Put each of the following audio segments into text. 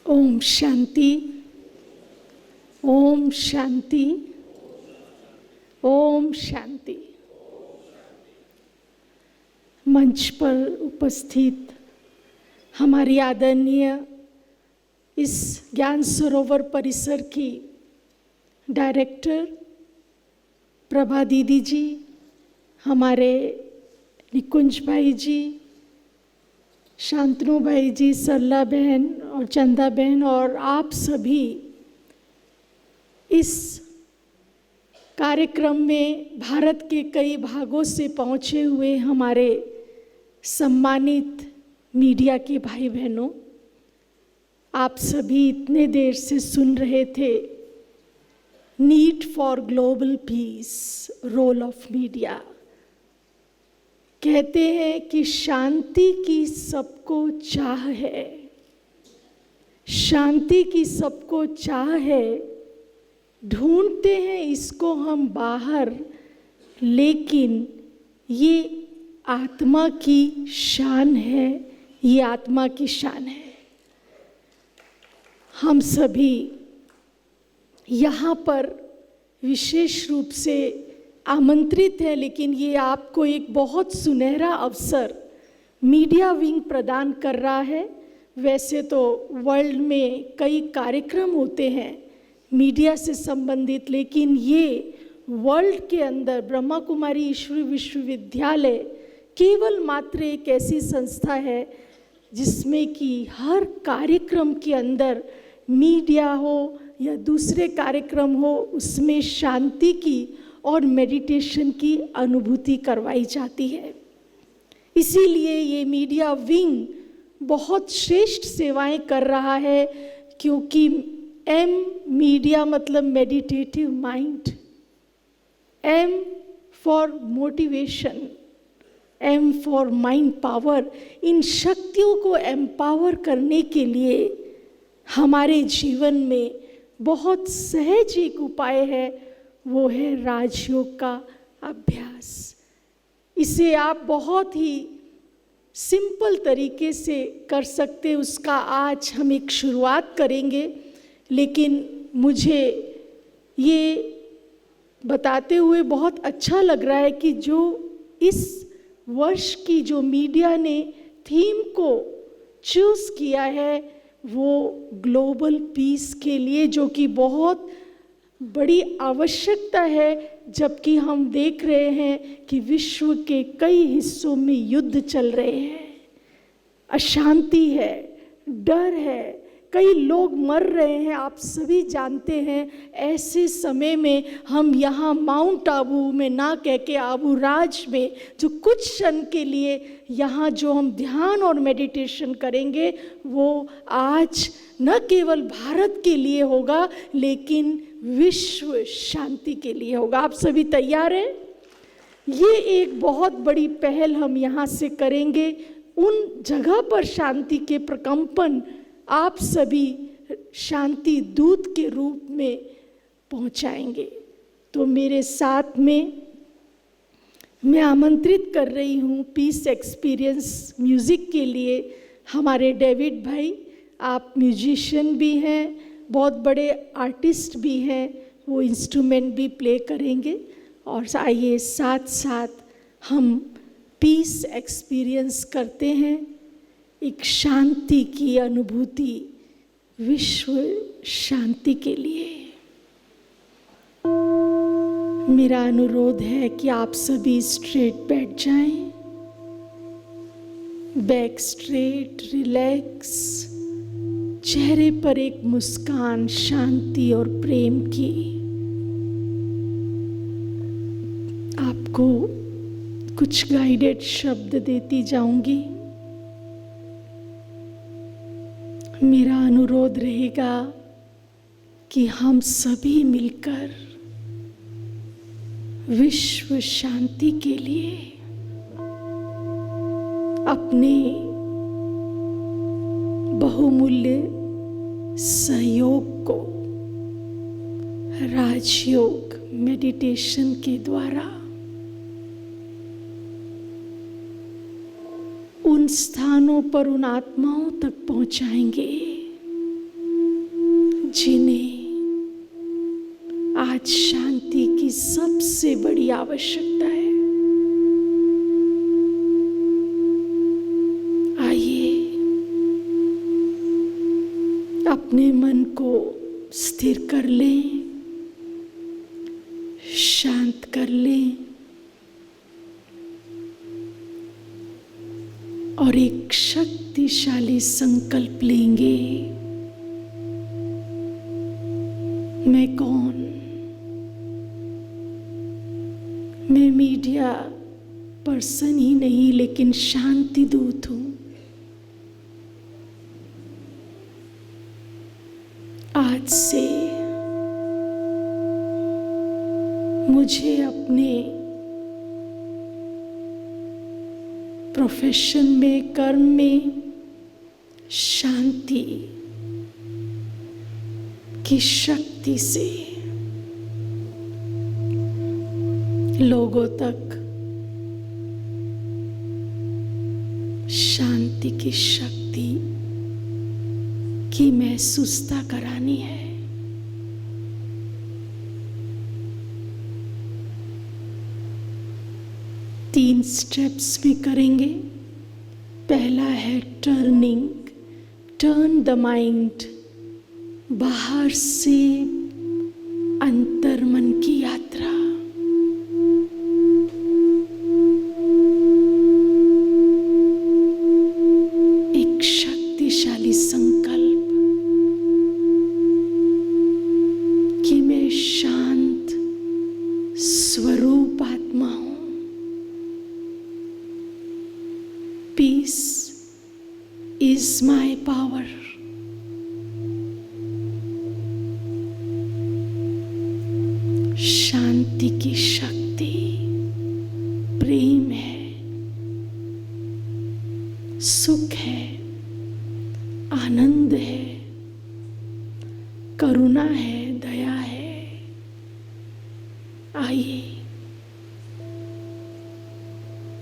ओम शांति, ओम शांति, ओम शांति। मंच पर उपस्थित हमारी आदरणीय इस ज्ञान सरोवर परिसर की डायरेक्टर प्रभा दीदी जी, हमारे निकुंज भाई जी, शांतनु भाई जी, सरला बहन और चंदा बहन और आप सभी इस कार्यक्रम में भारत के कई भागों से पहुंचे हुए हमारे सम्मानित मीडिया के भाई बहनों, आप सभी इतने देर से सुन रहे थे need for global peace, role of media. कहते हैं कि शांति की सबको चाह है, शांति की सबको चाह है, ढूंढते हैं इसको हम बाहर, लेकिन ये आत्मा की शान है, ये आत्मा की शान है। हम सभी यहाँ पर विशेष रूप से आमंत्रित है, लेकिन ये आपको एक बहुत सुनहरा अवसर मीडिया विंग प्रदान कर रहा है। वैसे तो वर्ल्ड में कई कार्यक्रम होते हैं मीडिया से संबंधित, लेकिन ये वर्ल्ड के अंदर ब्रह्मा कुमारी ईश्वरी विश्वविद्यालय केवल मात्र एक ऐसी संस्था है जिसमें कि हर कार्यक्रम के अंदर मीडिया हो या दूसरे कार्यक्रम हो, उसमें शांति की और मेडिटेशन की अनुभूति करवाई जाती है। इसीलिए ये मीडिया विंग बहुत श्रेष्ठ सेवाएं कर रहा है, क्योंकि एम मीडिया मतलब meditative mind, M for motivation, M for mind power. इन शक्तियों को एम्पावर करने के लिए हमारे जीवन में बहुत सहज एक उपाय है, वो है राजयोग का अभ्यास। इसे आप बहुत ही सिंपल तरीके से कर सकते, उसका आज हम एक शुरुआत करेंगे। लेकिन मुझे ये बताते हुए बहुत अच्छा लग रहा है कि जो इस वर्ष की जो मीडिया ने थीम को चूज किया है वो ग्लोबल पीस के लिए, जो कि बहुत बड़ी आवश्यकता है, जबकि हम देख रहे हैं कि विश्व के कई हिस्सों में युद्ध चल रहे हैं, अशांति है, डर है, कई लोग मर रहे हैं, आप सभी जानते हैं। ऐसे समय में हम यहाँ माउंट आबू में ना कह के आबू राज में जो कुछ क्षण के लिए यहाँ जो हम ध्यान और मेडिटेशन करेंगे वो आज न केवल भारत के लिए होगा लेकिन विश्व शांति के लिए होगा। आप सभी तैयार हैं? ये एक बहुत बड़ी पहल हम यहाँ से करेंगे। उन जगह पर शांति के प्रकंपन आप सभी शांति दूत के रूप में पहुंचाएंगे। तो मेरे साथ में मैं आमंत्रित कर रही हूँ पीस एक्सपीरियंस म्यूज़िक के लिए हमारे डेविड भाई। आप म्यूजिशियन भी हैं, बहुत बड़े आर्टिस्ट भी हैं, वो इंस्ट्रूमेंट भी प्ले करेंगे। और आइए साथ साथ हम पीस एक्सपीरियंस करते हैं, एक शांति की अनुभूति विश्व शांति के लिए। मेरा अनुरोध है कि आप सभी स्ट्रेट बैठ जाएं, बैक स्ट्रेट, रिलैक्स, चेहरे पर एक मुस्कान शांति और प्रेम की। आपको कुछ गाइडेड शब्द देती जाऊंगी। मेरा अनुरोध रहेगा कि हम सभी मिलकर विश्व शांति के लिए अपने बहुमूल्य सहयोग को राजयोग मेडिटेशन के द्वारा उन स्थानों पर, उन आत्माओं तक पहुंचाएंगे जिन्हें आज शांति की सबसे बड़ी आवश्यकता है। आइए अपने मन को स्थिर कर लें, शांत कर लें और एक शक्तिशाली संकल्प लेंगे। मैं कौन? मैं मीडिया पर्सन ही नहीं, लेकिन शांति दूत हूं। आज से मुझे अपने प्रोफेशन में, कर्म में शांति की शक्ति से लोगों तक शांति की शक्ति की महसूसता करानी है। तीन स्टेप्स में करेंगे। पहला है टर्निंग, टर्न द माइंड, बाहर से अंतर मन की यात्रा। एक शक्तिशाली संकल्प कि मैं शांत स्वरूप आत्मा हूं। Peace is my power. शांति की शक्ति प्रेम है, सुख है, आनंद है, करुणा है, दया है। आइए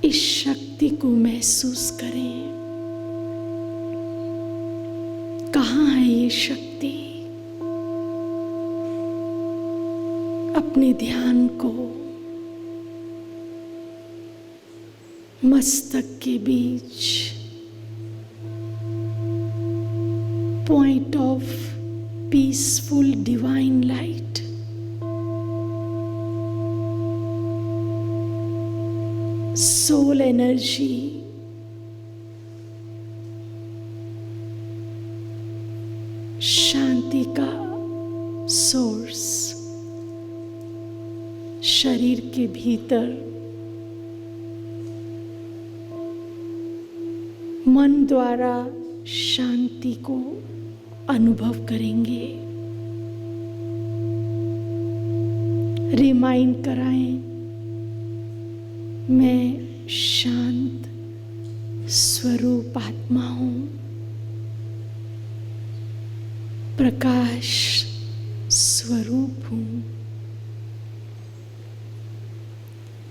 इस शक्ति को महसूस करें। कहाँ है ये शक्ति? अपने ध्यान को मस्तक के बीच, point of peaceful divine light, soul energy, शांति का सोर्स शरीर के भीतर मन द्वारा शांति को अनुभव करेंगे। रिमाइंड कराएं, मैं शांत स्वरूप आत्मा हूं, प्रकाश स्वरूप हूं।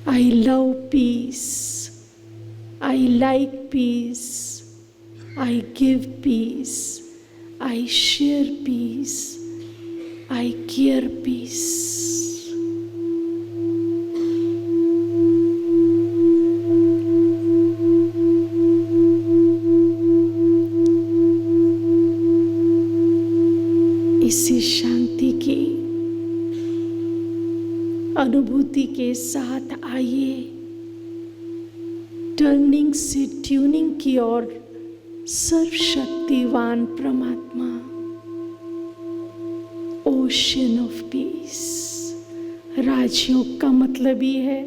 I love peace, I like peace, I give peace, I share peace, I care peace. इसी शांति की अनुभूति के साथ आइए टर्निंग से ट्यूनिंग की ओर सर्वशक्तिवान परमात्मा, ओशन ऑफ पीस। राजयोग का मतलब ही है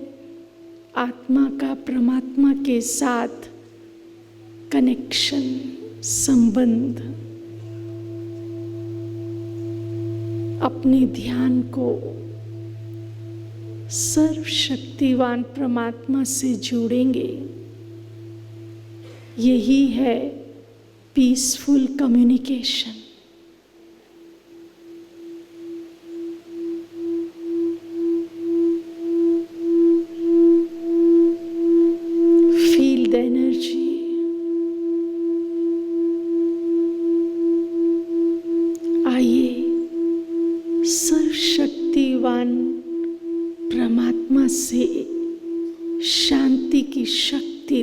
आत्मा का परमात्मा के साथ कनेक्शन, संबंध। अपने ध्यान को सर्वशक्तिवान परमात्मा से जोड़ेंगे। यही है peaceful communication. Feel the energy. आइए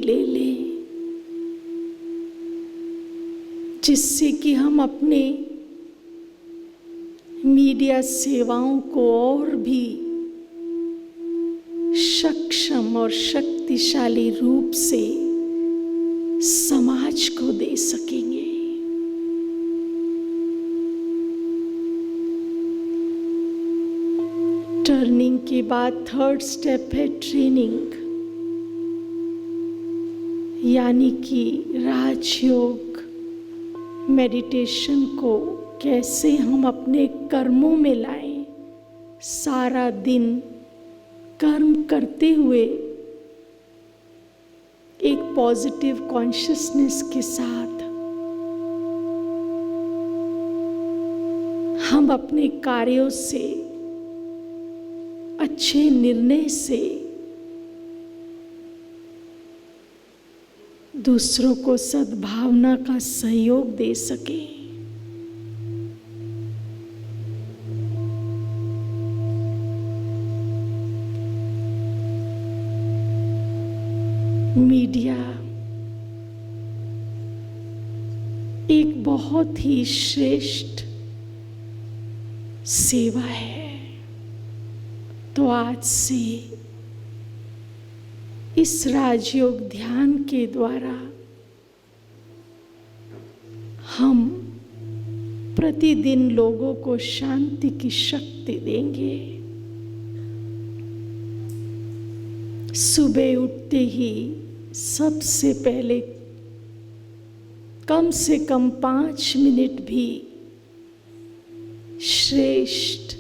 ले लें, जिससे कि हम अपने मीडिया सेवाओं को और भी सक्षम और शक्तिशाली रूप से समाज को दे सकेंगे। टर्निंग के बाद थर्ड स्टेप है ट्रेनिंग, यानी कि राजयोग मेडिटेशन को कैसे हम अपने कर्मों में लाएं। सारा दिन कर्म करते हुए एक पॉजिटिव कॉन्शियसनेस के साथ हम अपने कार्यों से, अच्छे निर्णय से दूसरों को सद्भावना का सहयोग दे सकें। मीडिया एक बहुत ही श्रेष्ठ सेवा है। तो आज से इस राजयोग ध्यान के द्वारा हम प्रतिदिन लोगों को शांति की शक्ति देंगे। सुबह उठते ही सबसे पहले कम से कम 5 मिनट भी श्रेष्ठ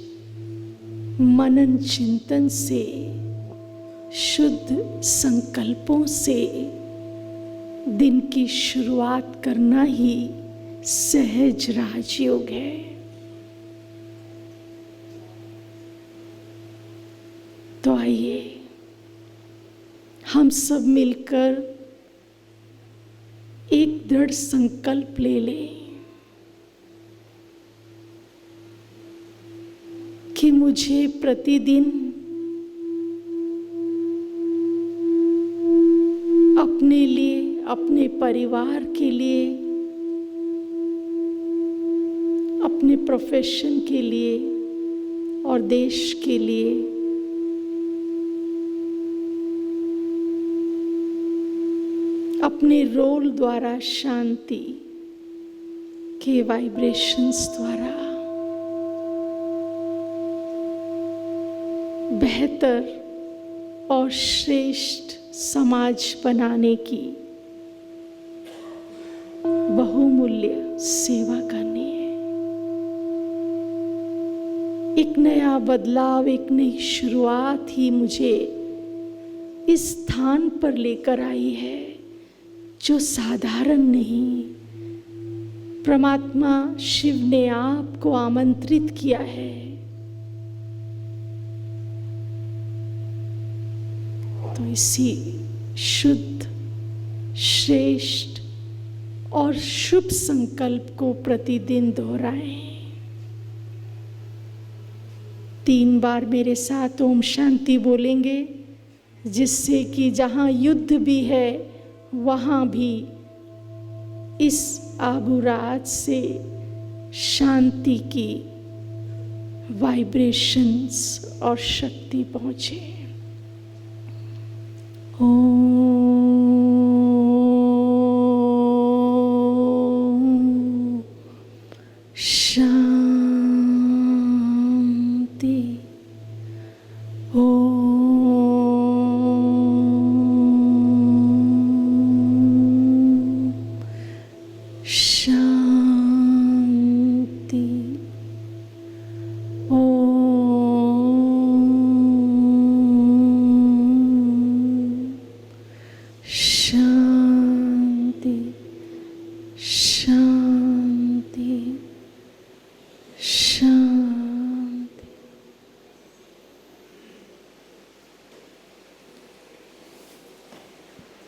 मनन चिंतन से, शुद्ध संकल्पों से दिन की शुरुआत करना ही सहज राजयोग है। तो आइए हम सब मिलकर एक दृढ़ संकल्प ले लें कि मुझे प्रतिदिन अपने लिए, अपने परिवार के लिए, अपने प्रोफेशन के लिए और देश के लिए अपने रोल द्वारा, शांति के वाइब्रेशंस द्वारा बेहतर और श्रेष्ठ समाज बनाने की बहुमूल्य सेवा करनी है। एक नया बदलाव, एक नई शुरुआत ही मुझे इस स्थान पर लेकर आई है जो साधारण नहीं। परमात्मा शिव ने आपको आमंत्रित किया है। तो इसी शुद्ध, श्रेष्ठ और शुभ संकल्प को प्रतिदिन दोहराएं। 3 बार मेरे साथ ओम शांति बोलेंगे, जिससे कि जहाँ युद्ध भी है वहाँ भी इस आबुरात से शांति की वाइब्रेशंस और शक्ति पहुँचे। ओम